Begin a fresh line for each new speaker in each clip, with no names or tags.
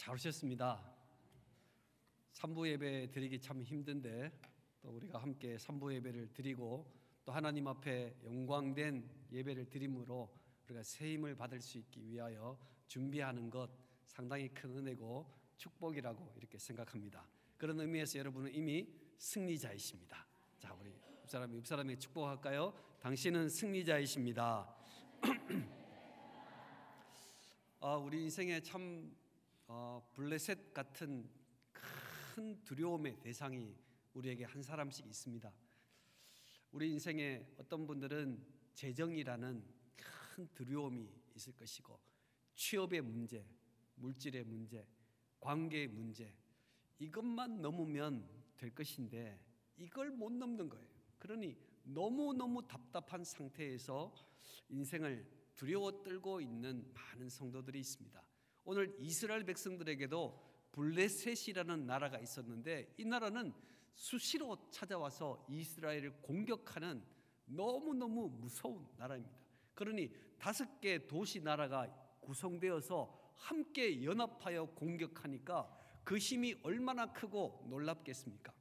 잘 오셨습니다. 3부 예배 드리기 참 힘든데 또 우리가 함께 3부 예배를 드리고 또 하나님 앞에 영광된 예배를 드림으로 우리가 새 힘을 받을 수 있기 위하여 준비하는 것 상당히 큰 은혜고 축복이라고 이렇게 생각합니다. 그런 의미에서 여러분은 이미 승리자이십니다. 자, 우리 옆사람에게 축복할까요? 당신은 승리자이십니다. 우리 인생에 참 블레셋 같은 큰 두려움의 대상이 우리에게 한 사람씩 있습니다. 우리 인생에 어떤 분들은 재정이라는 큰 두려움이 있을 것이고, 취업의 문제, 물질의 문제, 관계의 문제, 이것만 넘으면 될 것인데 이걸 못 넘는 거예요. 그러니 너무너무 답답한 상태에서 인생을 두려워 떨고 있는 많은 성도들이 있습니다. 오늘 이스라엘 백성들에게도 블레셋이라는 나라가 있었는데, 이 나라는 수시로 찾아와서 이스라엘을 공격하는 너무너무 무서운 나라입니다. 그러니 5개 도시 나라가 구성되어서 함께 연합하여 공격하니까 그 힘이 얼마나 크고 놀랍겠습니까?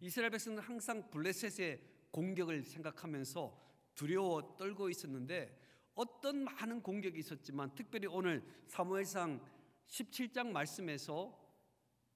이스라엘 백성은 항상 블레셋의 공격을 생각하면서 두려워 떨고 있었는데, 어떤 많은 공격이 있었지만 특별히 오늘 사무엘상 17장 말씀에서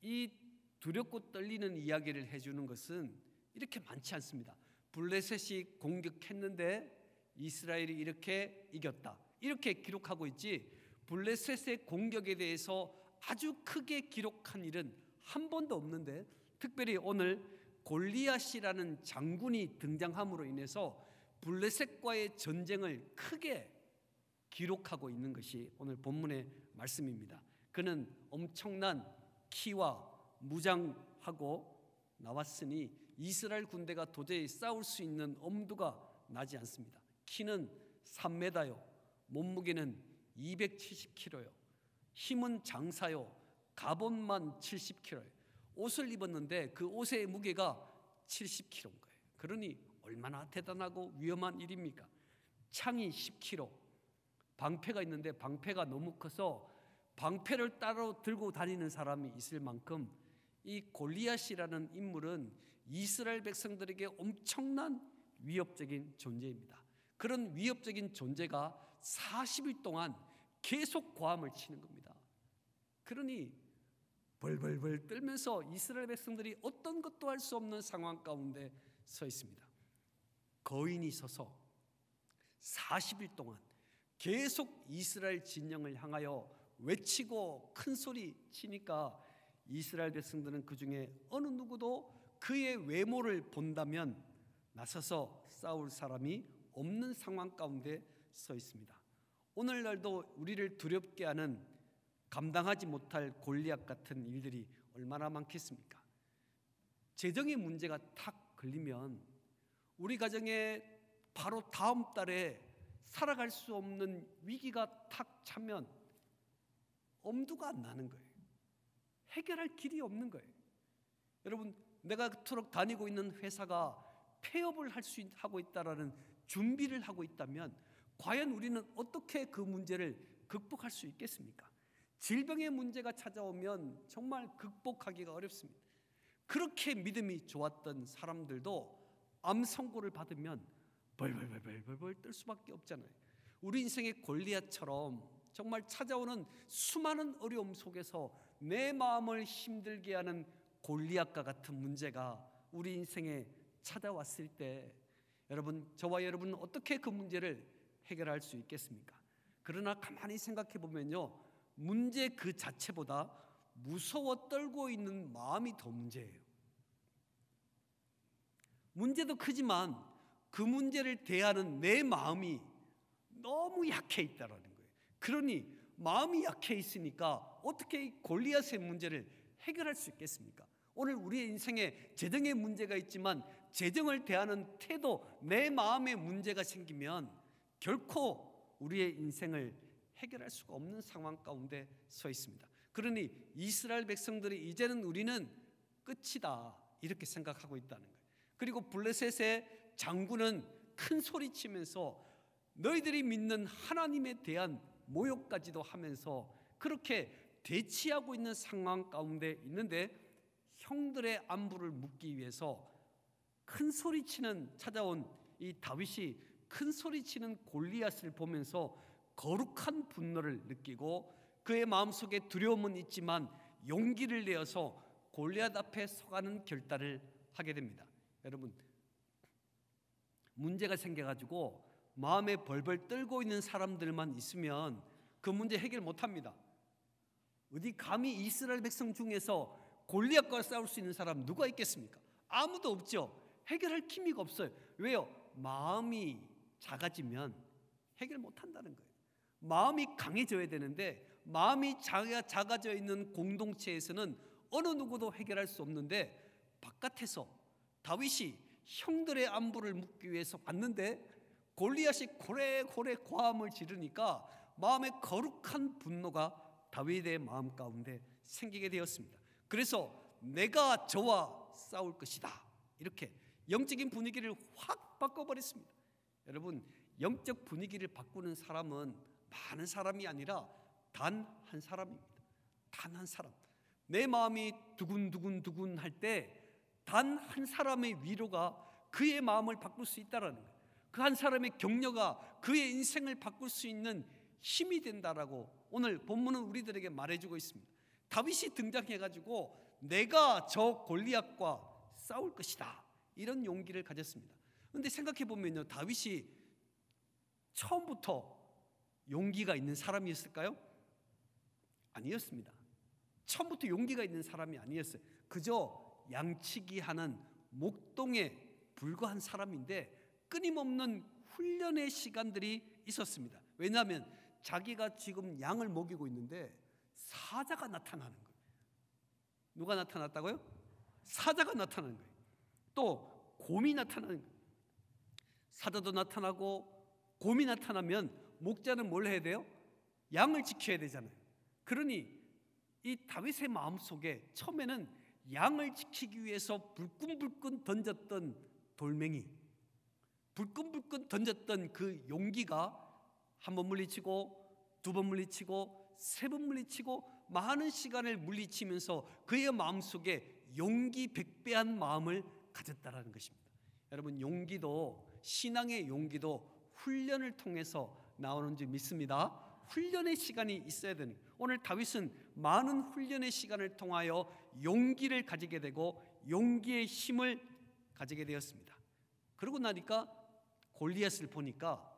이 두렵고 떨리는 이야기를 해주는 것은 이렇게 많지 않습니다. 블레셋이 공격했는데 이스라엘이 이렇게 이겼다, 이렇게 기록하고 있지, 블레셋의 공격에 대해서 아주 크게 기록한 일은 한 번도 없는데, 특별히 오늘 골리앗이라는 장군이 등장함으로 인해서 블레셋과의 전쟁을 크게 기록하고 있는 것이 오늘 본문의 말씀입니다. 그는 엄청난 키와 무장하고 나왔으니 이스라엘 군대가 도저히 싸울 수 있는 엄두가 나지 않습니다. 키는 3m요, 몸무게는 270kg요, 힘은 장사요, 갑옷만 70kg요. 옷을 입었는데 그 옷의 무게가 70kg인 거예요. 그러니 얼마나 대단하고 위험한 일입니까? 창이 10kg, 방패가 있는데 방패가 너무 커서 방패를 따로 들고 다니는 사람이 있을 만큼 이 골리앗이라는 인물은 이스라엘 백성들에게 엄청난 위협적인 존재입니다. 그런 위협적인 존재가 40일 동안 계속 고함을 치는 겁니다. 그러니 벌벌벌 떨면서 이스라엘 백성들이 어떤 것도 할 수 없는 상황 가운데 서 있습니다. 거인이 서서 40일 동안 계속 이스라엘 진영을 향하여 외치고 큰 소리 치니까 이스라엘 백성들은 그 중에 어느 누구도 그의 외모를 본다면 나서서 싸울 사람이 없는 상황 가운데 서 있습니다. 오늘날도 우리를 두렵게 하는 감당하지 못할 골리앗 같은 일들이 얼마나 많겠습니까? 재정의 문제가 탁 걸리면 우리 가정에 바로 다음 달에 살아갈 수 없는 위기가 탁 차면 엄두가 안 나는 거예요. 해결할 길이 없는 거예요. 여러분, 내가 그토록 다니고 있는 회사가 폐업을 하고 있다라는 준비를 하고 있다면 과연 우리는 어떻게 그 문제를 극복할 수 있겠습니까? 질병의 문제가 찾아오면 정말 극복하기가 어렵습니다. 그렇게 믿음이 좋았던 사람들도 암 선고를 받으면 벌벌벌벌 떨 수밖에 없잖아요. 우리 인생의 골리앗처럼 정말 찾아오는 수많은 어려움 속에서 내 마음을 힘들게 하는 골리앗과 같은 문제가 우리 인생에 찾아왔을 때 여러분, 저와 여러분은 어떻게 그 문제를 해결할 수 있겠습니까? 그러나 가만히 생각해 보면요, 문제 그 자체보다 무서워 떨고 있는 마음이 더 문제예요. 문제도 크지만 그 문제를 대하는 내 마음이 너무 약해 있다는 거예요. 그러니 마음이 약해 있으니까 어떻게 골리앗의 문제를 해결할 수 있겠습니까? 오늘 우리의 인생에 재정의 문제가 있지만 재정을 대하는 태도, 내 마음에 문제가 생기면 결코 우리의 인생을 해결할 수가 없는 상황 가운데 서 있습니다. 그러니 이스라엘 백성들이 이제는 우리는 끝이다 이렇게 생각하고 있다는 거예요. 그리고 블레셋의 장군은 큰 소리치면서 너희들이 믿는 하나님에 대한 모욕까지도 하면서 그렇게 대치하고 있는 상황 가운데 있는데 형들의 안부를 묻기 위해서 큰 소리치는 찾아온 이 다윗이 큰 소리치는 골리앗을 보면서 거룩한 분노를 느끼고 그의 마음속에 두려움은 있지만 용기를 내어서 골리앗 앞에 서가는 결단을 하게 됩니다. 여러분, 문제가 생겨가지고 마음에 벌벌 떨고 있는 사람들만 있으면 그 문제 해결 못합니다. 어디 감히 이스라엘 백성 중에서 골리앗과 싸울 수 있는 사람 누가 있겠습니까? 아무도 없죠. 해결할 기미가 없어요. 왜요? 마음이 작아지면 해결 못한다는 거예요. 마음이 강해져야 되는데 마음이 작아져 있는 공동체에서는 어느 누구도 해결할 수 없는데 바깥에서 다윗이 형들의 안부를 묻기 위해서 왔는데 골리앗이 고래고래 고함을 지르니까 마음에 거룩한 분노가 다윗의 마음 가운데 생기게 되었습니다. 그래서 내가 저와 싸울 것이다, 이렇게 영적인 분위기를 확 바꿔버렸습니다. 여러분, 영적 분위기를 바꾸는 사람은 많은 사람이 아니라 단 한 사람입니다. 단 한 사람. 내 마음이 두근두근 할 때 단 한 사람의 위로가 그의 마음을 바꿀 수 있다라는 거예요. 그 한 사람의 격려가 그의 인생을 바꿀 수 있는 힘이 된다라고 오늘 본문은 우리들에게 말해주고 있습니다. 다윗이 등장해가지고 내가 저 골리앗과 싸울 것이다, 이런 용기를 가졌습니다. 그런데 생각해보면요, 다윗이 처음부터 용기가 있는 사람이었을까요? 아니었습니다. 처음부터 용기가 있는 사람이 아니었어요. 그저 양치기 하는 목동에 불과한 사람인데 끊임없는 훈련의 시간들이 있었습니다. 왜냐하면 자기가 지금 양을 먹이고 있는데 사자가 나타나는 거예요. 누가 나타났다고요? 사자가 나타나는 거예요. 또 곰이 나타나는 거예요. 사자도 나타나고 곰이 나타나면 목자는 뭘 해야 돼요? 양을 지켜야 되잖아요. 그러니 이 다윗의 마음속에 처음에는 양을 지키기 위해서 불끈불끈 던졌던 돌멩이, 불끈불끈 던졌던 그 용기가 한 번 물리치고 두 번 물리치고 세 번 물리치고 많은 시간을 물리치면서 그의 마음속에 용기 백배한 마음을 가졌다라는 것입니다. 여러분, 용기도, 신앙의 용기도 훈련을 통해서 나오는 줄 믿습니다. 훈련의 시간이 있어야 되는 거예요. 오늘 다윗은 많은 훈련의 시간을 통하여 용기를 가지게 되고 용기의 힘을 가지게 되었습니다. 그러고 나니까 골리앗을 보니까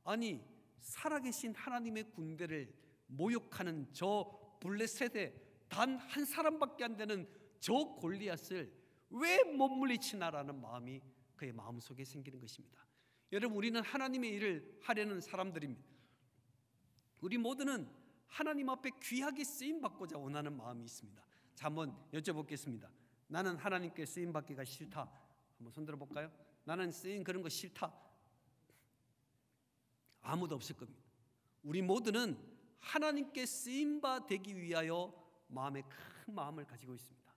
아니, 살아계신 하나님의 군대를 모욕하는 저 블레셋의 단 한 사람밖에 안 되는 저 골리앗을 왜 못 물리치나라는 마음이 그의 마음속에 생기는 것입니다. 여러분, 우리는 하나님의 일을 하려는 사람들입니다. 우리 모두는 하나님 앞에 귀하게 쓰임받고자 원하는 마음이 있습니다. 자, 한번 여쭤보겠습니다. 나는 하나님께 쓰임받기가 싫다. 한번 손들어 볼까요? 나는 쓰임 그런 거 싫다. 아무도 없을 겁니다. 우리 모두는 하나님께 쓰임받 되기 위하여 마음에 큰 마음을 가지고 있습니다.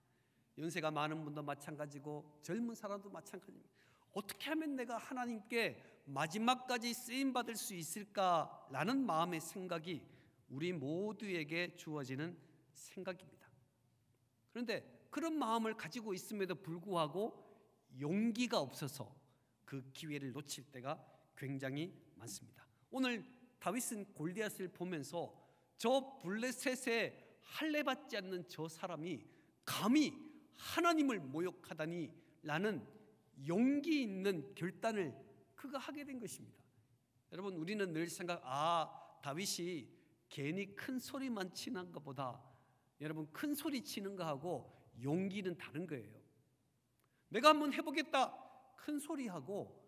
연세가 많은 분도 마찬가지고 젊은 사람도 마찬가지입니다. 어떻게 하면 내가 하나님께 마지막까지 쓰임받을 수 있을까라는 마음의 생각이 우리 모두에게 주어지는 생각입니다. 그런데 그런 마음을 가지고 있음에도 불구하고 용기가 없어서 그 기회를 놓칠 때가 굉장히 많습니다. 오늘 다윗은 골리앗을 보면서 저 블레셋에 할례받지 않는 저 사람이 감히 하나님을 모욕하다니 라는 용기 있는 결단을 그가 하게 된 것입니다. 여러분, 우리는 늘 다윗이 괜히 큰 소리만 치는 것보다 여러분, 큰 소리 치는 거하고 용기는 다른 거예요. 내가 한번 해보겠다, 큰 소리하고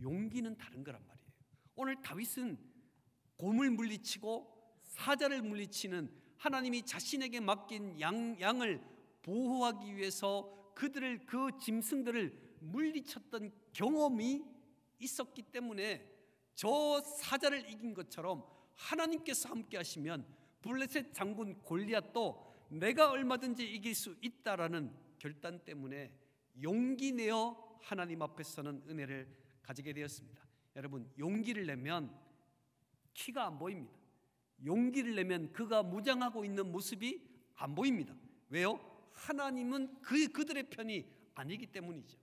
용기는 다른 거란 말이에요. 오늘 다윗은 곰을 물리치고 사자를 물리치는 하나님이 자신에게 맡긴 양을 보호하기 위해서 그들을, 그 짐승들을 물리쳤던 경험이 있었기 때문에 저 사자를 이긴 것처럼 하나님께서 함께 하시면 블레셋 장군 골리앗도 내가 얼마든지 이길 수 있다라는 결단 때문에 용기 내어 하나님 앞에 서는 은혜를 가지게 되었습니다. 여러분, 용기를 내면 키가 안 보입니다. 용기를 내면 그가 무장하고 있는 모습이 안 보입니다. 왜요? 하나님은 그들의 편이 아니기 때문이죠.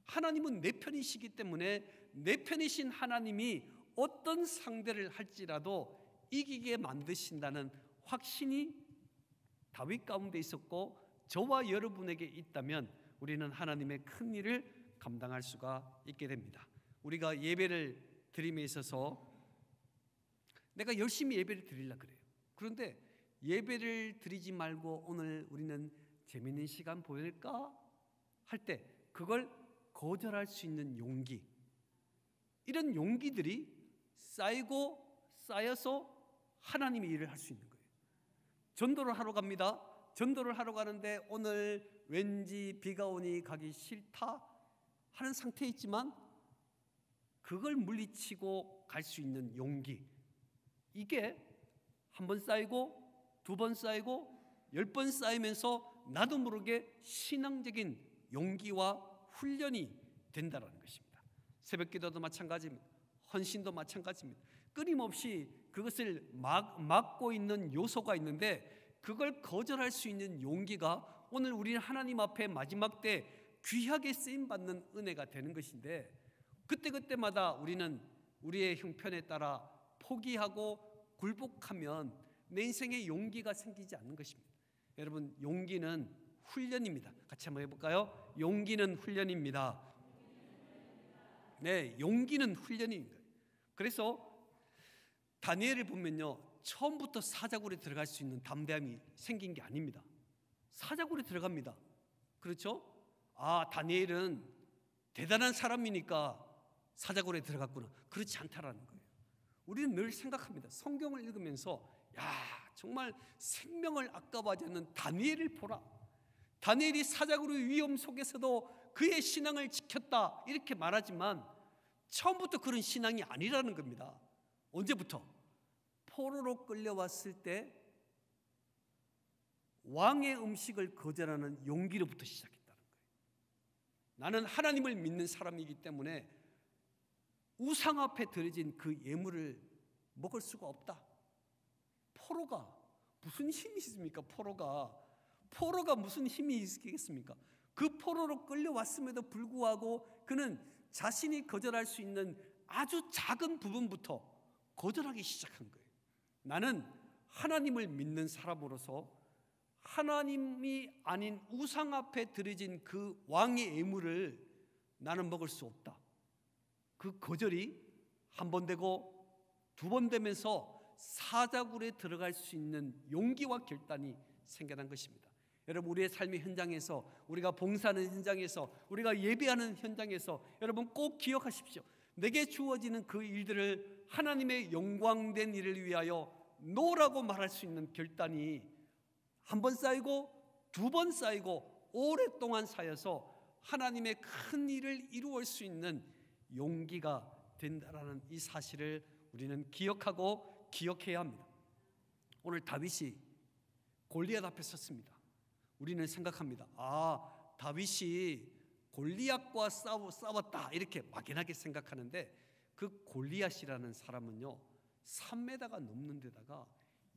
하나님은 내 편이시기 때문에 내 편이신 하나님이 어떤 상대를 할지라도 이기게 만드신다는 확신이 다윗 가운데 있었고 저와 여러분에게 있다면 우리는 하나님의 큰 일을 감당할 수가 있게 됩니다. 우리가 예배를 드림에 있어서 내가 열심히 예배를 드리려고 그래요. 그런데 예배를 드리지 말고 오늘 우리는 재미있는 시간 보낼까 할 때 그걸 거절할 수 있는 용기, 이런 용기들이 쌓여서 하나님의 일을 할 수 있는 거예요. 전도를 하러 갑니다. 전도를 하러 가는데 오늘 왠지 비가 오니 가기 싫다 하는 상태에 있지만 그걸 물리치고 갈 수 있는 용기, 이게 한 번 쌓이고 두 번 쌓이고 10번 쌓이면서 나도 모르게 신앙적인 용기와 훈련이 된다는 것입니다. 새벽기도도 마찬가지입니다. 헌신도 마찬가지입니다. 끊임없이 그것을 막고 있는 요소가 있는데 그걸 거절할 수 있는 용기가 오늘 우리는 하나님 앞에 마지막 때 귀하게 쓰임받는 은혜가 되는 것인데, 그때마다 우리는 우리의 형편에 따라 포기하고 굴복하면 내 인생에 용기가 생기지 않는 것입니다. 여러분, 용기는 훈련입니다. 같이 한번 해볼까요? 용기는 훈련입니다. 네, 용기는 훈련입니다. 그래서 다니엘을 보면요, 처음부터 사자굴에 들어갈 수 있는 담대함이 생긴 게 아닙니다. 사자굴에 들어갑니다. 그렇죠? 아, 다니엘은 대단한 사람이니까 사자굴에 들어갔구나. 그렇지 않다라는 거예요. 우리는 늘 생각합니다. 성경을 읽으면서 야, 정말 생명을 아까워하지 않는 다니엘을 보라. 다니엘이 사자굴의 위험 속에서도 그의 신앙을 지켰다 이렇게 말하지만 처음부터 그런 신앙이 아니라는 겁니다. 언제부터? 포로로 끌려왔을 때 왕의 음식을 거절하는 용기로부터 시작했다는 거예요. 나는 하나님을 믿는 사람이기 때문에 우상 앞에 드려진 그 예물을 먹을 수가 없다. 포로가 무슨 힘이 있습니까? 포로가 무슨 힘이 있겠습니까? 그 포로로 끌려왔음에도 불구하고 그는 자신이 거절할 수 있는 아주 작은 부분부터 거절하기 시작한 거예요. 나는 하나님을 믿는 사람으로서 하나님이 아닌 우상 앞에 드려진 그 왕의 예물을 나는 먹을 수 없다. 그 거절이 한 번 되고 두 번 되면서 사자굴에 들어갈 수 있는 용기와 결단이 생겨난 것입니다. 여러분, 우리의 삶의 현장에서, 우리가 봉사하는 현장에서, 우리가 예배하는 현장에서 여러분 꼭 기억하십시오. 내게 주어지는 그 일들을 하나님의 영광된 일을 위하여 노라고 말할 수 있는 결단이 한 번 쌓이고 두 번 쌓이고 오랫동안 쌓여서 하나님의 큰 일을 이루어올 수 있는 용기가 된다라는 이 사실을 우리는 기억하고 기억해야 합니다. 오늘 다윗이 골리앗 앞에 섰습니다. 우리는 생각합니다. 아, 다윗이 골리앗과 싸웠다 이렇게 막연하게 생각하는데 그 골리앗이라는 사람은요 3m가 넘는 데다가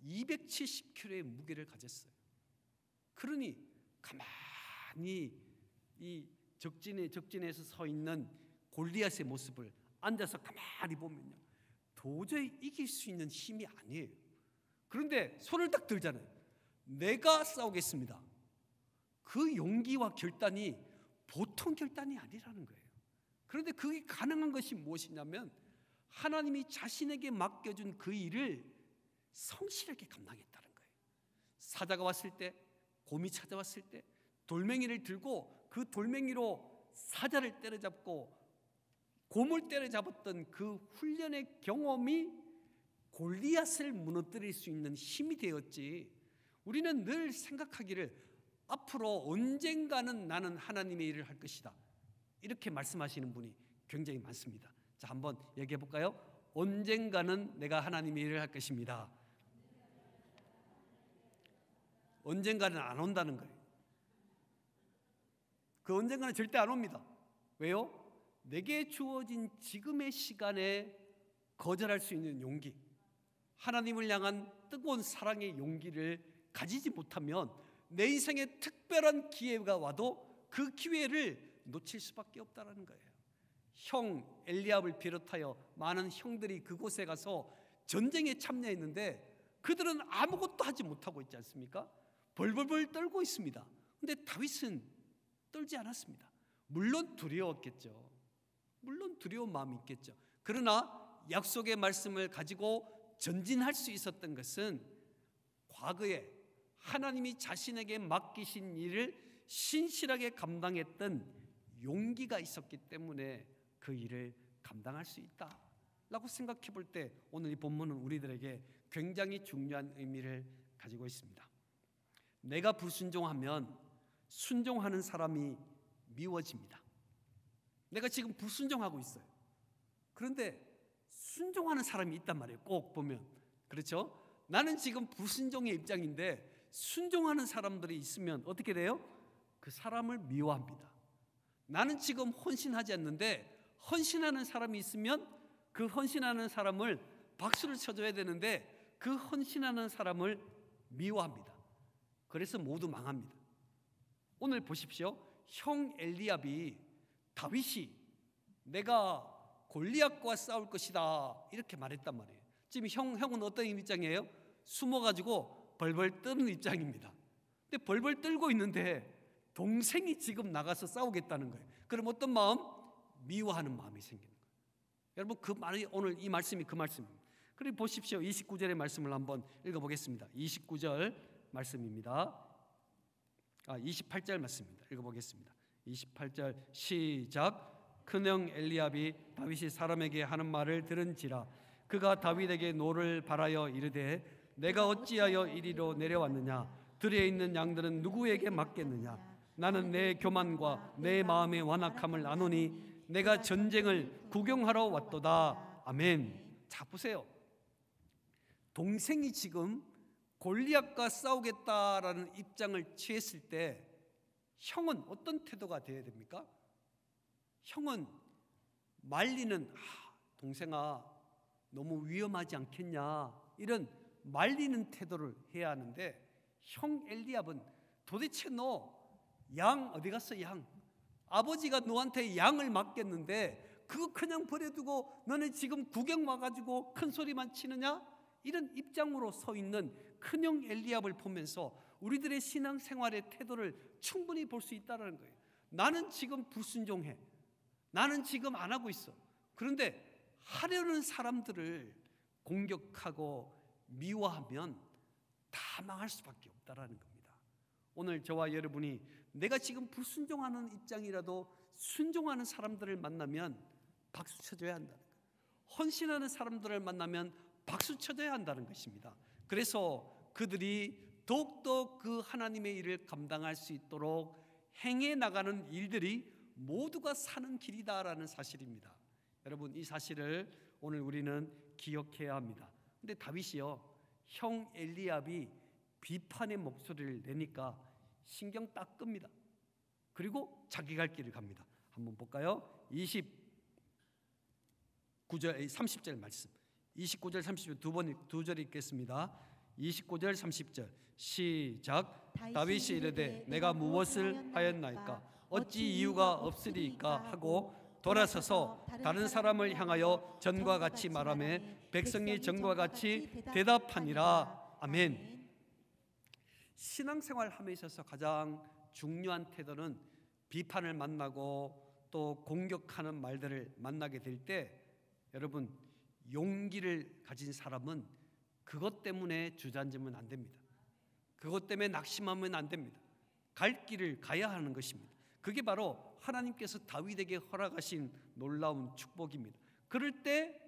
270kg의 무게를 가졌어요. 그러니 가만히 이 적진에서 서 있는 골리앗의 모습을 앉아서 가만히 보면요 도저히 이길 수 있는 힘이 아니에요. 그런데 손을 딱 들잖아요. 내가 싸우겠습니다. 그 용기와 결단이 보통 결단이 아니라는 거예요. 그런데 그게 가능한 것이 무엇이냐면 하나님이 자신에게 맡겨준 그 일을 성실하게 감당했다는 거예요. 사자가 왔을 때, 곰이 찾아왔을 때 돌멩이를 들고 그 돌멩이로 사자를 때려잡고 곰을 때려잡았던 그 훈련의 경험이 골리앗을 무너뜨릴 수 있는 힘이 되었지. 우리는 늘 생각하기를 앞으로 언젠가는 나는 하나님의 일을 할 것이다 이렇게 말씀하시는 분이 굉장히 많습니다. 자, 한번 얘기해 볼까요? 언젠가는 내가 하나님의 일을 할 것입니다. 언젠가는 안 온다는 거예요. 그 언젠가는 절대 안 옵니다. 왜요? 내게 주어진 지금의 시간에 거절할 수 있는 용기, 하나님을 향한 뜨거운 사랑의 용기를 가지지 못하면 내 인생에 특별한 기회가 와도 그 기회를 놓칠 수밖에 없다는 거예요. 형 엘리압을 비롯하여 많은 형들이 그곳에 가서 전쟁에 참여했는데 그들은 아무것도 하지 못하고 있지 않습니까? 벌벌벌 떨고 있습니다. 그런데 다윗은 떨지 않았습니다. 물론 두려웠겠죠. 물론 두려운 마음이 있겠죠. 그러나 약속의 말씀을 가지고 전진할 수 있었던 것은 과거에 하나님이 자신에게 맡기신 일을 신실하게 감당했던 용기가 있었기 때문에 그 일을 감당할 수 있다라고 생각해 볼 때 오늘 이 본문은 우리들에게 굉장히 중요한 의미를 가지고 있습니다. 내가 불순종하면 순종하는 사람이 미워집니다. 내가 지금 불순종하고 있어요. 그런데 순종하는 사람이 있단 말이에요. 꼭 보면. 그렇죠? 나는 지금 불순종의 입장인데 순종하는 사람들이 있으면 어떻게 돼요? 그 사람을 미워합니다. 나는 지금 헌신하지 않는데 헌신하는 사람이 있으면 그 헌신하는 사람을 박수를 쳐줘야 되는데 그 헌신하는 사람을 미워합니다. 그래서 모두 망합니다. 오늘 보십시오. 형 엘리압이 다윗이 내가 골리앗과 싸울 것이다 이렇게 말했단 말이에요. 지금 형은 어떤 입장이에요? 숨어가지고 벌벌 떠는 입장입니다. 근데 벌벌 떨고 있는데 동생이 지금 나가서 싸우겠다는 거예요. 그럼 어떤 마음? 미워하는 마음이 생기는 거예요. 여러분 그 말이 오늘 이 말씀이 그 말씀입니다. 그리고 보십시오. 29절의 말씀을 한번 읽어보겠습니다. 29절 말씀입니다. 28절 말씀입니다. 읽어보겠습니다. 28절 시작. 큰형 엘리압이 다윗이 사람에게 하는 말을 들은지라 그가 다윗에게 노를 바라여 이르되 내가 어찌하여 이리로 내려왔느냐 들에 있는 양들은 누구에게 맡겠느냐 나는 내 교만과 내 마음의 완악함을 아노니 내가 전쟁을 구경하러 왔도다. 아멘. 자 보세요. 동생이 지금 골리앗과 싸우겠다라는 입장을 취했을 때 형은 어떤 태도가 되어야 됩니까? 형은 말리는 동생아 너무 위험하지 않겠냐 이런 말리는 태도를 해야 하는데 형 엘리압은 도대체 너 양 어디 갔어? 양 아버지가 너한테 양을 맡겼는데 그거 그냥 버려두고 너네 지금 구경 와가지고 큰 소리만 치느냐? 이런 입장으로 서 있는 큰형 엘리압을 보면서 우리들의 신앙생활의 태도를 충분히 볼 수 있다는 거예요. 나는 지금 불순종해. 나는 지금 안 하고 있어. 그런데 하려는 사람들을 공격하고 미워하면 다 망할 수밖에 없다는 겁니다. 오늘 저와 여러분이 내가 지금 불순종하는 입장이라도 순종하는 사람들을 만나면 박수 쳐줘야 한다는 거예요. 헌신하는 사람들을 만나면 박수 쳐줘야 한다는 것입니다. 그래서 그들이 더욱더 그 하나님의 일을 감당할 수 있도록 행해 나가는 일들이 모두가 사는 길이다라는 사실입니다. 여러분 이 사실을 오늘 우리는 기억해야 합니다. 근데 다윗이요 형 엘리압이 비판의 목소리를 내니까 신경 딱 끕니다. 그리고 자기 갈 길을 갑니다. 한번 볼까요? 29절 30절 말씀 29절 30절 두 절 읽겠습니다. 29절 30절 시작. 다윗이 이르되 내가 무엇을 하였나이까 어찌 이유가 없으리까 하고 돌아서서 다른 사람을 향하여 전과 같이 말하며 백성이 전과 같이 대답하니라. 아멘. 신앙생활 함에 있어서 가장 중요한 태도는 비판을 만나고 또 공격하는 말들을 만나게 될 때 여러분 용기를 가진 사람은 그것 때문에 주저앉으면 안 됩니다. 그것 때문에 낙심하면 안 됩니다. 갈 길을 가야 하는 것입니다. 그게 바로 하나님께서 다윗에게 허락하신 놀라운 축복입니다. 그럴 때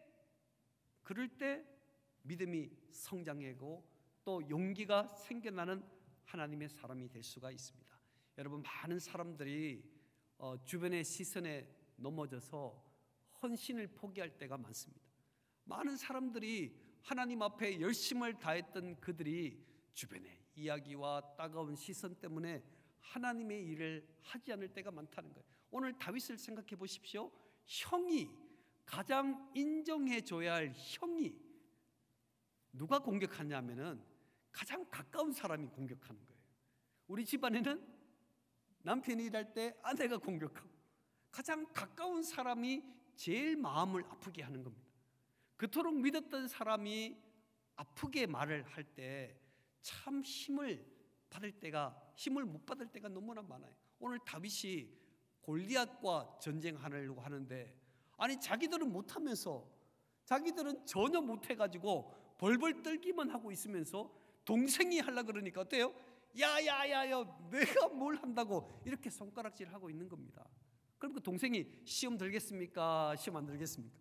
믿음이 성장하고 또 용기가 생겨나는 하나님의 사람이 될 수가 있습니다. 여러분 많은 사람들이 주변의 시선에 넘어져서 헌신을 포기할 때가 많습니다. 많은 사람들이 하나님 앞에 열심을 다했던 그들이 주변의 이야기와 따가운 시선 때문에 하나님의 일을 하지 않을 때가 많다는 거예요. 오늘 다윗을 생각해 보십시오. 형이 가장 인정해 줘야 할 형이 누가 공격하냐면은 가장 가까운 사람이 공격하는 거예요. 우리 집안에는 남편이 일할 때 아내가 공격하고 가장 가까운 사람이 제일 마음을 아프게 하는 겁니다. 그토록 믿었던 사람이 아프게 말을 할 때 참 힘을 못 받을 때가 너무나 많아요. 오늘 다윗이 골리앗과 전쟁하려고 하는데, 아니 자기들은 못하면서, 자기들은 전혀 못해가지고 벌벌 떨기만 하고 있으면서 동생이 하려고 그러니까 어때요? 야야야야, 내가 뭘 한다고 이렇게 손가락질하고 있는 겁니다. 그럼 그 동생이 시험 들겠습니까? 시험 안 들겠습니까?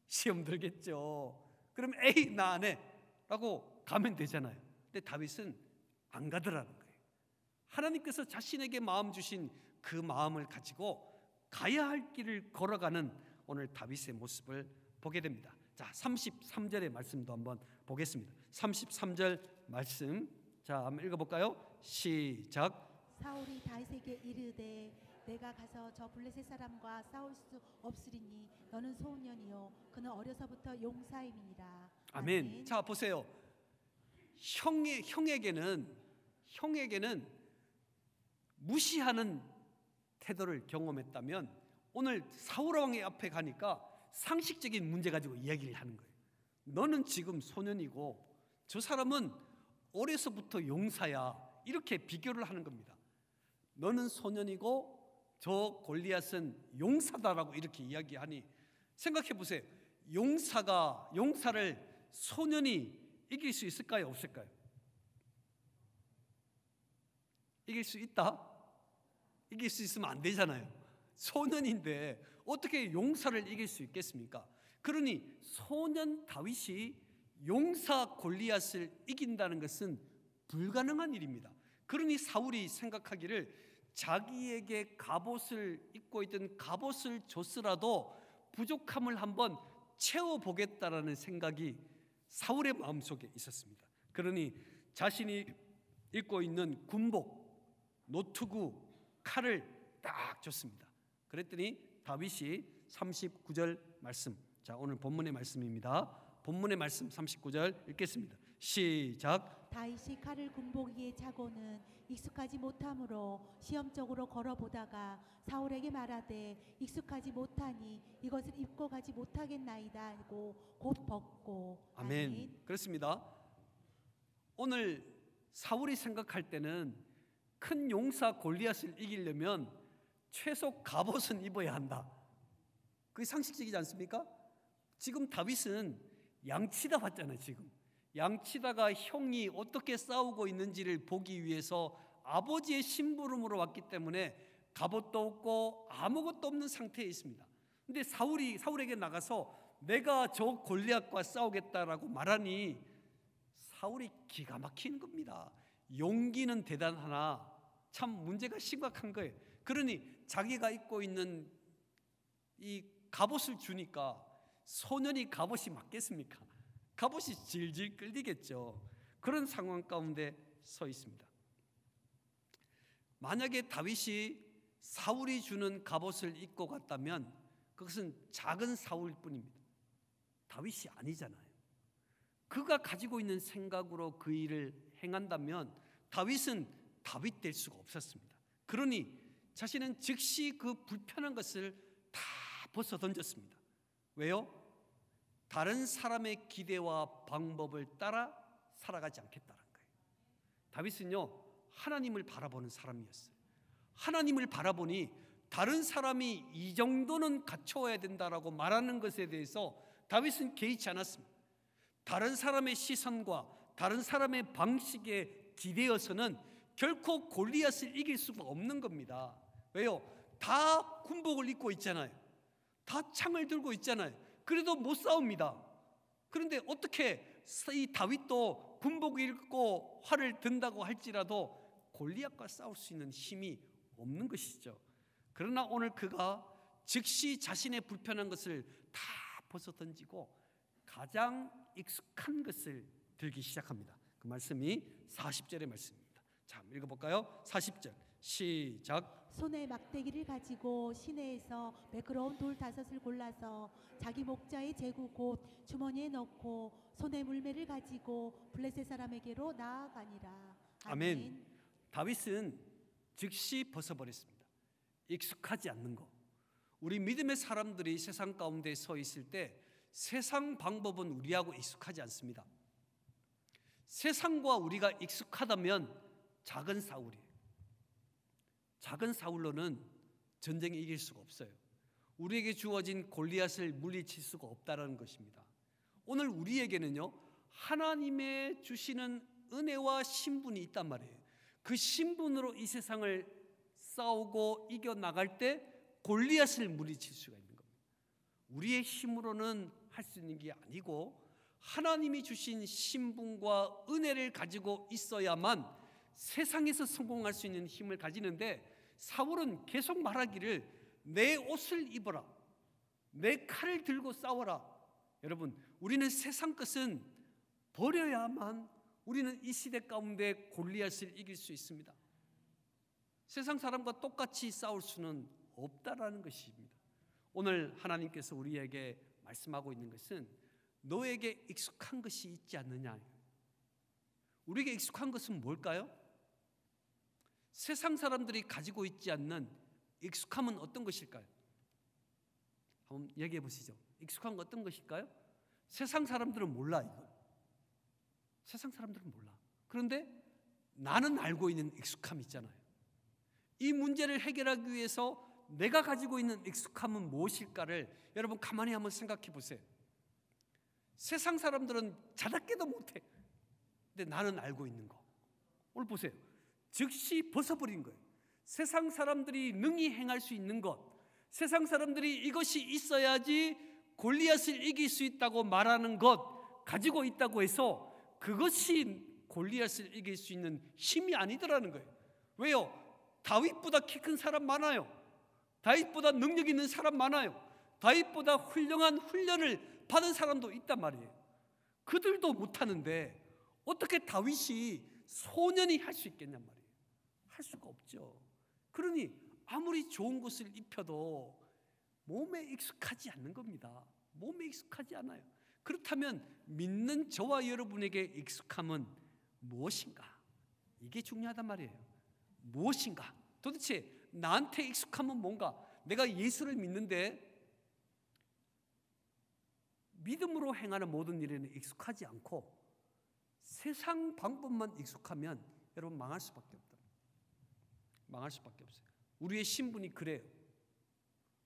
시험 들겠죠. 그럼 에이 나 안 해 라고 가면 되잖아요. 근데 다윗은 안 가더라는 거예요. 하나님께서 자신에게 마음 주신 그 마음을 가지고 가야 할 길을 걸어가는 오늘 다윗의 모습을 보게 됩니다. 자, 33절의 말씀도 한번 보겠습니다. 33절 말씀, 자 한번 읽어볼까요? 시작.
사울이 다윗에게 이르되 내가 가서 저 블레셋 사람과 싸울 수 없으리니 너는 소년이요 그는 어려서부터 용사임이니라.
아멘. 자 보세요. 형에게는 무시하는 태도를 경험했다면 오늘 사울 왕의 앞에 가니까 상식적인 문제 가지고 이야기를 하는 거예요. 너는 지금 소년이고 저 사람은 어려서부터 용사야, 이렇게 비교를 하는 겁니다. 너는 소년이고 저 골리앗은 용사다라고 이렇게 이야기하니, 생각해 보세요. 용사를 소년이 이길 수 있을까요? 없을까요? 이길 수 있다? 이길 수 있으면 안 되잖아요. 소년인데 어떻게 용사를 이길 수 있겠습니까? 그러니 소년 다윗이 용사 골리앗을 이긴다는 것은 불가능한 일입니다. 그러니 사울이 생각하기를 자기에게 갑옷을 입고 있던 갑옷을 줬으라도 부족함을 한번 채워보겠다라는 생각이 사울의 마음속에 있었습니다. 그러니 자신이 입고 있는 군복, 노트구, 칼을 딱 줬습니다. 그랬더니 다윗이 39절 말씀, 자 오늘 본문의 말씀입니다. 본문의 말씀 39절 읽겠습니다. 시작.
다윗이 칼을 군복 위에 차고는 익숙하지 못함으로 시험적으로 걸어보다가 사울에게 말하되 익숙하지 못하니 이것을 입고 가지 못하겠나이다 하고 곧 벗고.
아멘. 그렇습니다. 오늘 사울이 생각할 때는 큰 용사 골리앗을 이기려면 최소 갑옷은 입어야 한다. 그게 상식적이지 않습니까? 지금 다윗은 양치다 봤잖아요. 지금 양치다가 형이 어떻게 싸우고 있는지를 보기 위해서 아버지의 심부름으로 왔기 때문에 갑옷도 없고 아무것도 없는 상태에 있습니다. 근데 사울에게 나가서 내가 저 골리앗과 싸우겠다라고 말하니 사울이 기가 막히는 겁니다. 용기는 대단하나 참 문제가 심각한 거예요. 그러니 자기가 입고 있는 이 갑옷을 주니까 소년이 갑옷이 맞겠습니까? 갑옷이 질질 끌리겠죠. 그런 상황 가운데 서 있습니다. 만약에 다윗이 사울이 주는 갑옷을 입고 갔다면 그것은 작은 사울일 뿐입니다. 다윗이 아니잖아요. 그가 가지고 있는 생각으로 그 일을 행한다면 다윗은 다윗 될 수가 없었습니다. 그러니 자신은 즉시 그 불편한 것을 다 벗어 던졌습니다. 왜요? 다른 사람의 기대와 방법을 따라 살아가지 않겠다는 거예요. 다윗은요, 하나님을 바라보는 사람이었어요. 하나님을 바라보니 다른 사람이 이 정도는 갖춰야 된다라고 말하는 것에 대해서 다윗은 개의치 않았습니다. 다른 사람의 시선과 다른 사람의 방식에 기대어서는 결코 골리앗을 이길 수가 없는 겁니다. 왜요? 다 군복을 입고 있잖아요. 다 창을 들고 있잖아요. 그래도 못 싸웁니다. 그런데 어떻게 이 다윗도 군복을 입고 활을 든다고 할지라도 골리앗과 싸울 수 있는 힘이 없는 것이죠. 그러나 오늘 그가 즉시 자신의 불편한 것을 다 벗어 던지고 가장 익숙한 것을 들기 시작합니다. 그 말씀이 40절의 말씀입니다. 자, 읽어볼까요? 40절 시작.
손에 막대기를 가지고 시내에서 매끄러운 돌 5을 골라서 자기 목자의 제구 곧 주머니에 넣고 손에 물매를 가지고 블레셋 사람에게로 나아가니라.
아멘. 다윗은 즉시 벗어버렸습니다. 익숙하지 않는 것. 우리 믿음의 사람들이 세상 가운데 서 있을 때 세상 방법은 우리하고 익숙하지 않습니다. 세상과 우리가 익숙하다면 작은 사울이에요. 작은 사울로는 전쟁에 이길 수가 없어요. 우리에게 주어진 골리앗을 물리칠 수가 없다는 것입니다. 오늘 우리에게는요, 하나님의 주시는 은혜와 신분이 있단 말이에요. 그 신분으로 이 세상을 싸우고 이겨나갈 때 골리앗을 물리칠 수가 있는 겁니다. 우리의 힘으로는 할 수 있는 게 아니고 하나님이 주신 신분과 은혜를 가지고 있어야만 세상에서 성공할 수 있는 힘을 가지는데, 사울은 계속 말하기를 내 옷을 입어라, 내 칼을 들고 싸워라. 여러분, 우리는 세상 것은 버려야만 우리는 이 시대 가운데 골리앗을 이길 수 있습니다. 세상 사람과 똑같이 싸울 수는 없다라는 것입니다. 오늘 하나님께서 우리에게 말씀하고 있는 것은 너에게 익숙한 것이 있지 않느냐. 우리에게 익숙한 것은 뭘까요? 세상 사람들이 가지고 있지 않는 익숙함은 어떤 것일까요? 한번 얘기해 보시죠. 익숙한 건 어떤 것일까요? 세상 사람들은 몰라, 이걸. 세상 사람들은 몰라. 그런데 나는 알고 있는 익숙함이 있잖아요. 이 문제를 해결하기 위해서 내가 가지고 있는 익숙함은 무엇일까를 여러분 가만히 한번 생각해 보세요. 세상 사람들은 자답게도 못해. 근데 나는 알고 있는 거. 오늘 보세요. 즉시 벗어버린 거예요. 세상 사람들이 능히 행할 수 있는 것, 세상 사람들이 이것이 있어야지 골리앗을 이길 수 있다고 말하는 것 가지고 있다고 해서 그것이 골리앗을 이길 수 있는 힘이 아니더라는 거예요. 왜요? 다윗보다 키 큰 사람 많아요. 다윗보다 능력 있는 사람 많아요. 다윗보다 훌륭한 훈련을 받은 사람도 있단 말이에요. 그들도 못하는데 어떻게 다윗이 소년이 할 수 있겠냔 말이에요. 할 수가 없죠. 그러니 아무리 좋은 것을 입혀도 몸에 익숙하지 않는 겁니다. 몸에 익숙하지 않아요. 그렇다면 믿는 저와 여러분에게 익숙함은 무엇인가? 이게 중요하단 말이에요. 무엇인가? 도대체 나한테 익숙함은 뭔가? 내가 예수를 믿는데 믿음으로 행하는 모든 일에는 익숙하지 않고 세상 방법만 익숙하면 여러분 망할 수밖에 없다. 망할 수밖에 없어요. 우리의 신분이 그래요.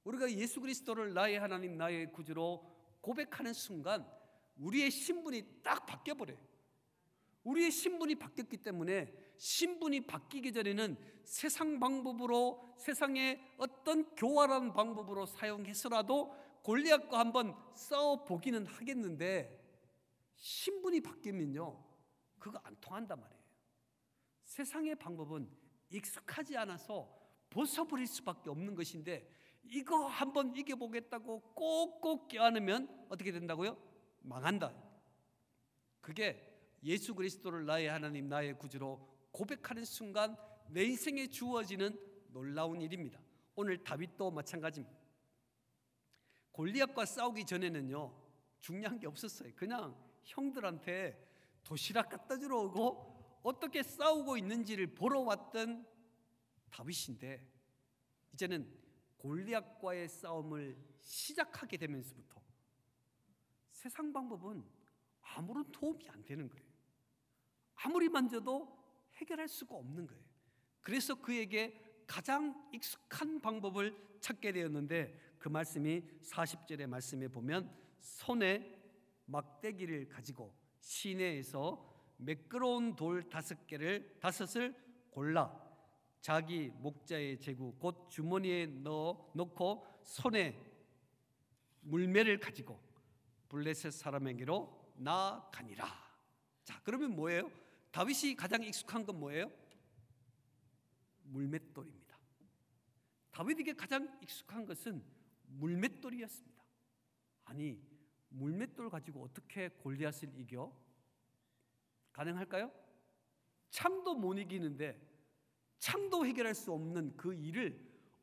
우리가 예수 그리스도를 나의 하나님, 나의 구주로 고백하는 순간 우리의 신분이 딱 바뀌어버려요. 우리의 신분이 바뀌었기 때문에 신분이 바뀌기 전에는 세상 방법으로, 세상의 어떤 교활한 방법으로 사용해서라도 골리앗과 한번 싸워보기는 하겠는데 신분이 바뀌면요, 그거 안 통한단 말이에요. 세상의 방법은 익숙하지 않아서 벗어버릴 수밖에 없는 것인데 이거 한번 이겨보겠다고 꼭꼭 껴안으면 어떻게 된다고요? 망한다. 그게 예수 그리스도를 나의 하나님, 나의 구주로 고백하는 순간 내 인생에 주어지는 놀라운 일입니다. 오늘 다윗도 마찬가지입니다. 골리앗과 싸우기 전에는요, 중요한 게 없었어요. 그냥 형들한테 도시락 갖다 주러 오고 어떻게 싸우고 있는지를 보러 왔던 다윗인데 이제는 골리앗과의 싸움을 시작하게 되면서부터 세상 방법은 아무런 도움이 안 되는 거예요. 아무리 만져도 해결할 수가 없는 거예요. 그래서 그에게 가장 익숙한 방법을 찾게 되었는데 그 말씀이 40절의 말씀에 보면 손에 막대기를 가지고 시내에서 매끄러운 돌 5을 골라 자기 목자의 제구 곧 주머니에 넣고 손에 물매를 가지고 블레셋 사람에게로 나아가니라. 자, 그러면 뭐예요? 다윗이 가장 익숙한 건 뭐예요? 물맷돌입니다. 다윗에게 가장 익숙한 것은 물맷돌이었습니다. 아니, 물맷돌 가지고 어떻게 골리앗을 이겨? 가능할까요? 창도 못 이기는데 창도 해결할 수 없는 그 일을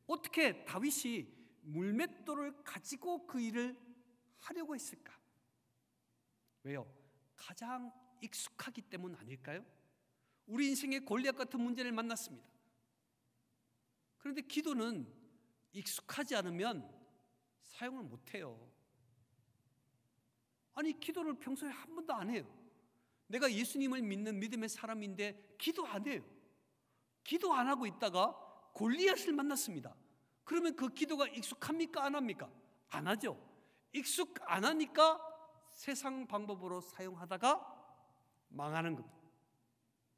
어떻게 다윗이 물맷돌을 가지고 그 일을 하려고 했을까? 왜요? 가장 익숙하기 때문 아닐까요? 우리 인생에 골리앗 같은 문제를 만났습니다. 그런데 기도는 익숙하지 않으면 사용을 못해요. 아니, 기도를 평소에 한 번도 안 해요. 내가 예수님을 믿는 믿음의 사람인데 기도 안 해요. 기도 안 하고 있다가 골리앗을 만났습니다. 그러면 그 기도가 익숙합니까? 안 합니까? 안 하죠. 익숙 안 하니까 세상 방법으로 사용하다가 망하는 겁니다.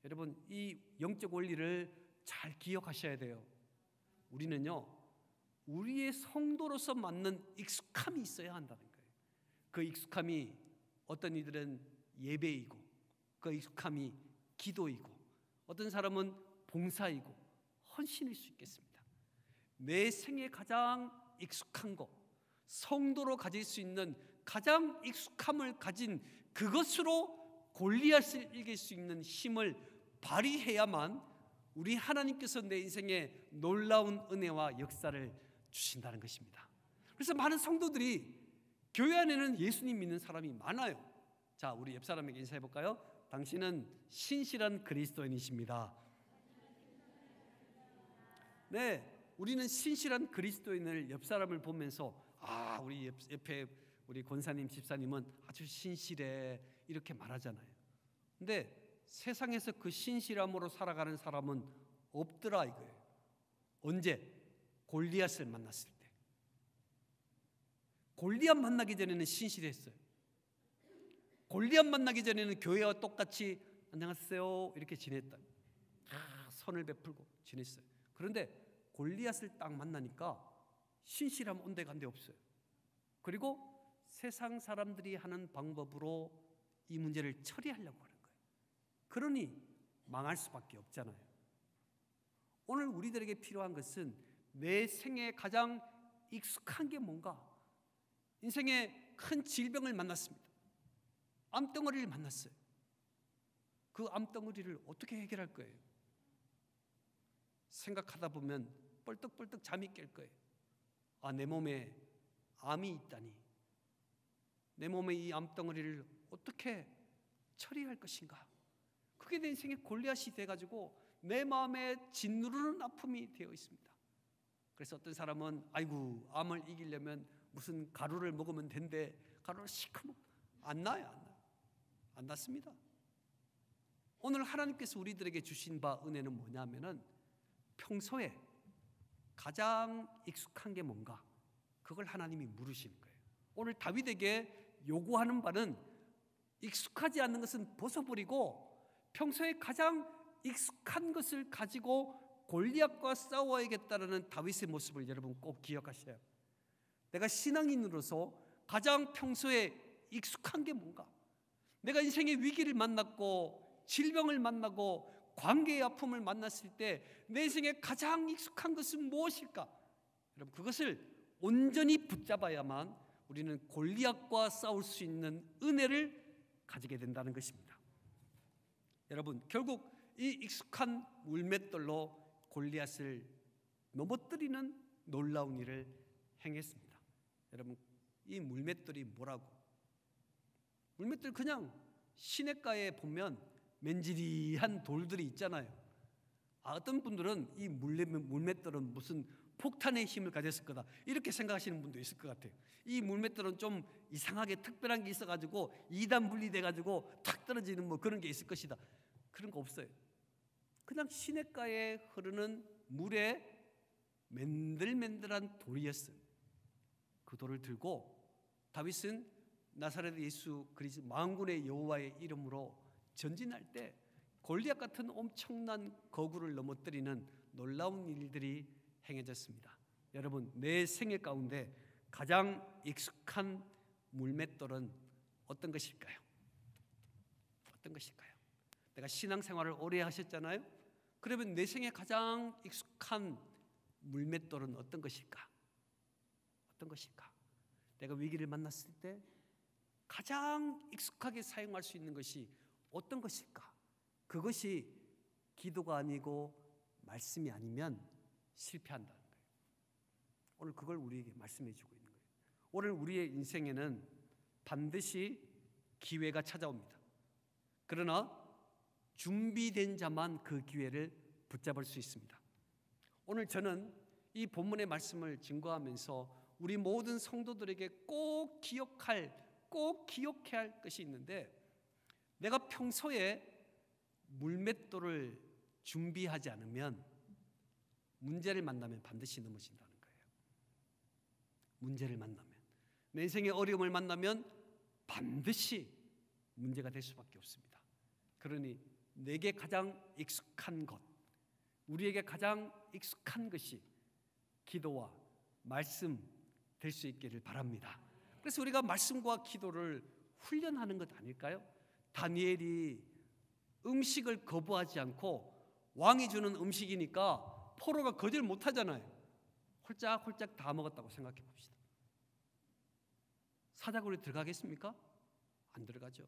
여러분, 이 영적 원리를 잘 기억하셔야 돼요. 우리는요, 우리의 성도로서 맞는 익숙함이 있어야 한다는 거예요. 그 익숙함이 어떤 이들은 예배이고, 그 익숙함이 기도이고, 어떤 사람은 봉사이고 헌신일 수 있겠습니다. 내 생에 가장 익숙한 것, 성도로 가질 수 있는 가장 익숙함을 가진 그것으로 골리앗을 이길 수 있는 힘을 발휘해야만 우리 하나님께서 내 인생에 놀라운 은혜와 역사를 주신다는 것입니다. 그래서 많은 성도들이 교회 안에는 예수님 믿는 사람이 많아요. 자, 우리 옆 사람에게 인사해 볼까요? 당신은 신실한 그리스도인이십니다. 네, 우리는 신실한 그리스도인을 옆 사람을 보면서 우리 옆에 우리 권사님, 집사님은 아주 신실해 이렇게 말하잖아요. 근데 세상에서 그 신실함으로 살아가는 사람은 없더라 이거예요. 언제? 골리앗을 만났을 때. 골리앗 만나기 전에는 신실했어요. 골리앗 만나기 전에는 교회와 똑같이 안녕하세요 이렇게 지냈다. 선을 베풀고 지냈어요. 그런데 골리앗을 딱 만나니까 신실함 온데간데 없어요. 그리고 세상 사람들이 하는 방법으로 이 문제를 처리하려고 하는 거예요. 그러니 망할 수밖에 없잖아요. 오늘 우리들에게 필요한 것은 내 생에 가장 익숙한 게 뭔가? 인생에 큰 질병을 만났습니다. 암덩어리를 만났어요. 그 암덩어리를 어떻게 해결할 거예요? 생각하다 보면 뻘떡뻘떡 잠이 깰 거예요. 내 몸에 암이 있다니. 내 몸에 이 암덩어리를 어떻게 처리할 것인가? 그게 내 인생의 골리앗이 돼가지고 내 마음에 짓누르는 아픔이 되어 있습니다. 그래서 어떤 사람은 아이고, 암을 이기려면 무슨 가루를 먹으면 된대. 가루를 시커멓 안 나요, 안 낫습니다. 오늘 하나님께서 우리들에게 주신 바 은혜는 뭐냐면은 평소에 가장 익숙한 게 뭔가? 그걸 하나님이 물으시는 거예요. 오늘 다윗에게 요구하는 바는 익숙하지 않는 것은 벗어버리고 평소에 가장 익숙한 것을 가지고 골리앗과 싸워야겠다는 다윗의 모습을 여러분 꼭 기억하셔야 해요. 내가 신앙인으로서 가장 평소에 익숙한 게 뭔가? 내가 인생의 위기를 만났고 질병을 만나고 관계의 아픔을 만났을 때 내 인생에 가장 익숙한 것은 무엇일까? 여러분, 그것을 온전히 붙잡아야만 우리는 골리앗과 싸울 수 있는 은혜를 가지게 된다는 것입니다. 여러분, 결국 이 익숙한 물맷돌로 골리앗을 넘어뜨리는 놀라운 일을 행했습니다. 여러분, 이 물맷돌이 뭐라고? 물맷돌 그냥 시냇가에 보면 맨지리한 돌들이 있잖아요. 어떤 분들은 이 물맷돌은 무슨 폭탄의 힘을 가졌을 거다 이렇게 생각하시는 분도 있을 것 같아요. 이 물맷돌은 좀 이상하게 특별한 게 있어가지고 2단 분리돼가지고 탁 떨어지는 뭐 그런 게 있을 것이다. 그런 거 없어요. 그냥 시냇가에 흐르는 물에 맨들맨들한 돌이었어요. 그 돌을 들고 다윗은 나사렛 예수 그리스도 만군의 여호와의 이름으로 전진할 때 골리앗 같은 엄청난 거구를 넘어뜨리는 놀라운 일들이 행해졌습니다. 여러분, 내 생애 가운데 가장 익숙한 물맷돌은 어떤 것일까요? 어떤 것일까요? 내가 신앙생활을 오래 하셨잖아요. 그러면 내 생에 가장 익숙한 물맷돌은 어떤 것일까? 어떤 것일까? 내가 위기를 만났을 때 가장 익숙하게 사용할 수 있는 것이 어떤 것일까? 그것이 기도가 아니고 말씀이 아니면 실패한다는 거예요. 오늘 그걸 우리에게 말씀해 주고 있는 거예요. 오늘 우리의 인생에는 반드시 기회가 찾아옵니다. 그러나 준비된 자만 그 기회를 붙잡을 수 있습니다. 오늘 저는 이 본문의 말씀을 증거하면서 우리 모든 성도들에게 꼭 기억해야 할 것이 있는데, 내가 평소에 물맷돌을 준비하지 않으면 문제를 만나면 반드시 넘어진다는 거예요. 문제를 만나면, 내 인생의 어려움을 만나면 반드시 문제가 될 수밖에 없습니다. 그러니 내게 가장 익숙한 것, 우리에게 가장 익숙한 것이 기도와 말씀 될 수 있기를 바랍니다. 그래서 우리가 말씀과 기도를 훈련하는 것 아닐까요? 다니엘이 음식을 거부하지 않고 왕이 주는 음식이니까 포로가 거절 못하잖아요. 홀짝홀짝 다 먹었다고 생각해 봅시다. 사자굴에 들어가겠습니까? 안 들어가죠.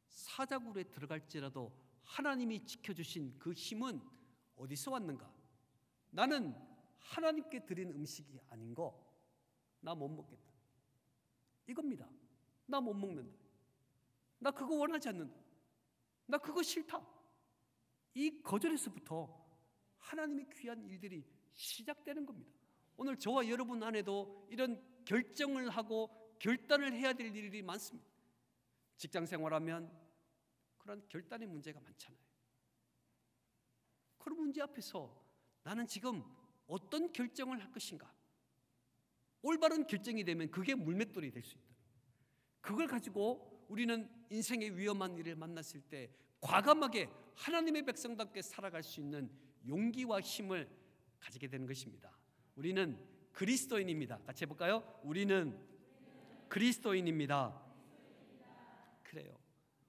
사자굴에 들어갈지라도 하나님이 지켜주신 그 힘은 어디서 왔는가? 나는 하나님께 드린 음식이 아닌 거 나 못 먹겠다, 이겁니다. 나 못 먹는다, 나 그거 원하지 않는다, 나 그거 싫다. 이 거절에서부터 하나님의 귀한 일들이 시작되는 겁니다. 오늘 저와 여러분 안에도 이런 결정을 하고 결단을 해야 될 일이 많습니다. 직장 생활하면 그런 결단의 문제가 많잖아요. 그런 문제 앞에서 나는 지금 어떤 결정을 할 것인가? 올바른 결정이 되면 그게 물맷돌이 될 수 있다. 그걸 가지고 우리는 인생의 위험한 일을 만났을 때 과감하게 하나님의 백성답게 살아갈 수 있는 용기와 힘을 가지게 되는 것입니다. 우리는 그리스도인입니다. 같이 해볼까요? 우리는 그리스도인입니다. 그래요.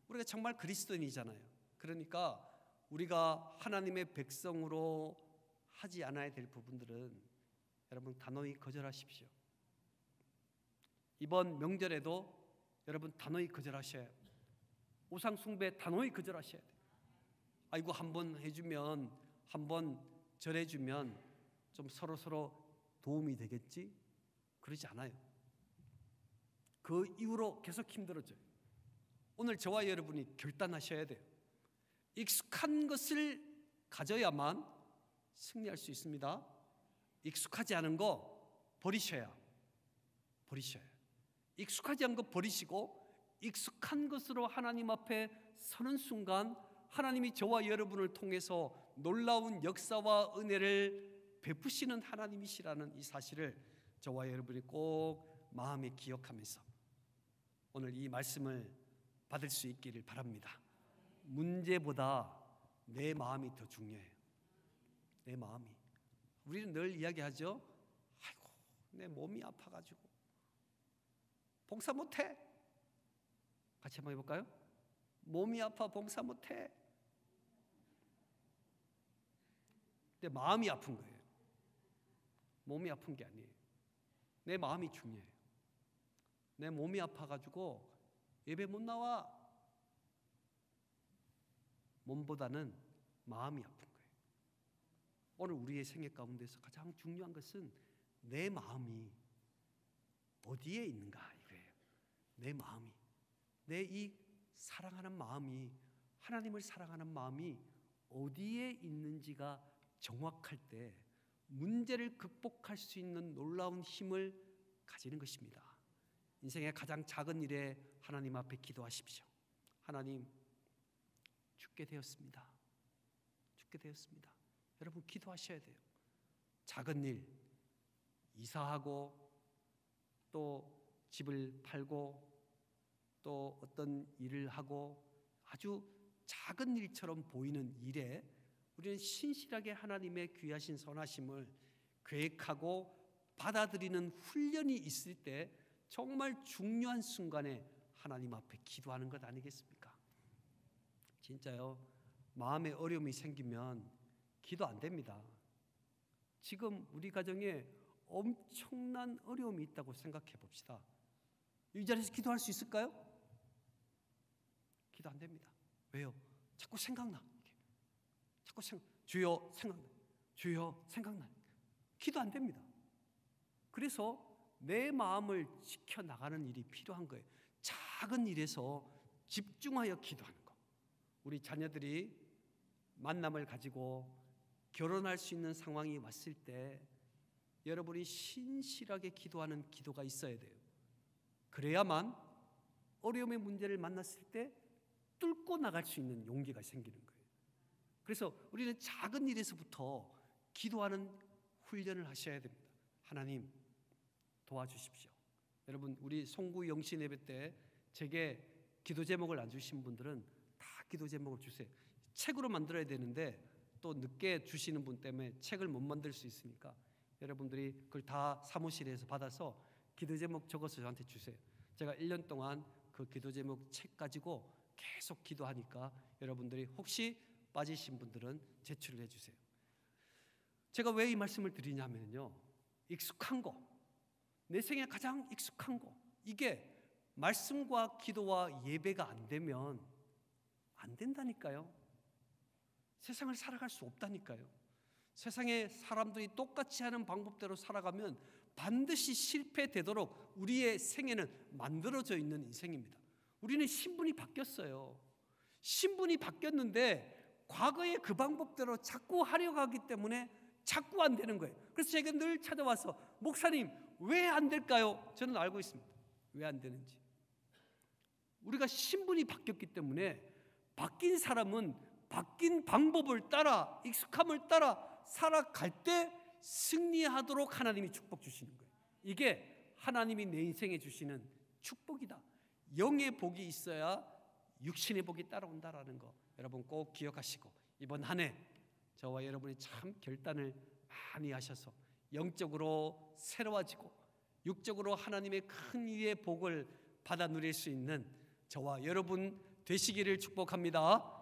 우리가 정말 그리스도인이잖아요. 그러니까 우리가 하나님의 백성으로 하지 않아야 될 부분들은 여러분 단호히 거절하십시오. 이번 명절에도 여러분 단호히 거절하셔야 해요. 우상 숭배 단호히 거절하셔야 돼요. 이거 한번 해주면, 한번 절해주면 좀 서로 도움이 되겠지? 그러지 않아요. 그 이후로 계속 힘들어져요. 오늘 저와 여러분이 결단하셔야 돼요. 익숙한 것을 가져야만 승리할 수 있습니다. 익숙하지 않은 거 버리셔야. 익숙하지 않은 거 버리시고 익숙한 것으로 하나님 앞에 서는 순간 하나님이 저와 여러분을 통해서 놀라운 역사와 은혜를 베푸시는 하나님이시라는 이 사실을 저와 여러분이 꼭 마음에 기억하면서 오늘 이 말씀을 받을 수 있기를 바랍니다. 문제보다 내 마음이 더 중요해요. 내 마음이. 우리는 늘 이야기하죠. 아이고, 내 몸이 아파가지고 봉사 못해. 같이 한번 해볼까요? 몸이 아파 봉사 못해. 내 마음이 아픈 거예요. 몸이 아픈 게 아니에요. 내 마음이 중요해요. 내 몸이 아파가지고 예배 못 나와. 몸보다는 마음이 아픈 거예요. 오늘 우리의 생애 가운데서 가장 중요한 것은 내 마음이 어디에 있는가 이거예요. 내 마음이, 내 이 사랑하는 마음이, 하나님을 사랑하는 마음이 어디에 있는지가 정확할 때 문제를 극복할 수 있는 놀라운 힘을 가지는 것입니다. 인생의 가장 작은 일에 하나님 앞에 기도하십시오. 하나님, 죽게 되었습니다. 여러분 기도하셔야 돼요. 작은 일, 이사하고 또 집을 팔고 또 어떤 일을 하고 아주 작은 일처럼 보이는 일에 우리는 신실하게 하나님의 귀하신 선하심을 계획하고 받아들이는 훈련이 있을 때 정말 중요한 순간에 하나님 앞에 기도하는 것 아니겠습니까? 진짜요. 마음에 어려움이 생기면 기도 안 됩니다. 지금 우리 가정에 엄청난 어려움이 있다고 생각해 봅시다. 이 자리에서 기도할 수 있을까요? 기도 안 됩니다. 왜요? 자꾸 생각나. 주여 생각나. 주여 생각나. 기도 안 됩니다. 그래서 내 마음을 지켜나가는 일이 필요한 거예요. 작은 일에서 집중하여 기도하는 것. 우리 자녀들이 만남을 가지고 결혼할 수 있는 상황이 왔을 때 여러분이 신실하게 기도하는 기도가 있어야 돼요. 그래야만 어려움의 문제를 만났을 때 뚫고 나갈 수 있는 용기가 생기는 거예요. 그래서 우리는 작은 일에서부터 기도하는 훈련을 하셔야 됩니다. 하나님 도와주십시오. 여러분, 우리 송구 영신 예배 때 제게 기도 제목을 안 주신 분들은 다 기도 제목을 주세요. 책으로 만들어야 되는데 또 늦게 주시는 분 때문에 책을 못 만들 수 있으니까 여러분들이 그걸 다 사무실에서 받아서 기도 제목 적어서 저한테 주세요. 제가 1년 동안 그 기도 제목 책 가지고 계속 기도하니까 여러분들이 혹시 빠지신 분들은 제출을 해주세요. 제가 왜 이 말씀을 드리냐면요, 익숙한 거, 내 생에 가장 익숙한 거, 이게 말씀과 기도와 예배가 안 되면 안 된다니까요. 세상을 살아갈 수 없다니까요. 세상에 사람들이 똑같이 하는 방법대로 살아가면 반드시 실패되도록 우리의 생애는 만들어져 있는 인생입니다. 우리는 신분이 바뀌었어요. 신분이 바뀌었는데 과거의 그 방법대로 자꾸 하려고 하기 때문에 자꾸 안 되는 거예요. 그래서 제가 늘 찾아와서 목사님 왜 안 될까요? 저는 알고 있습니다. 왜 안 되는지. 우리가 신분이 바뀌었기 때문에 바뀐 사람은 바뀐 방법을 따라 익숙함을 따라 살아갈 때 승리하도록 하나님이 축복 주시는 거예요. 이게 하나님이 내 인생에 주시는 축복이다. 영의 복이 있어야 육신의 복이 따라온다라는 거 여러분 꼭 기억하시고 이번 한 해 저와 여러분이 참 결단을 많이 하셔서 영적으로 새로워지고 육적으로 하나님의 큰 일의 복을 받아 누릴 수 있는 저와 여러분 되시기를 축복합니다.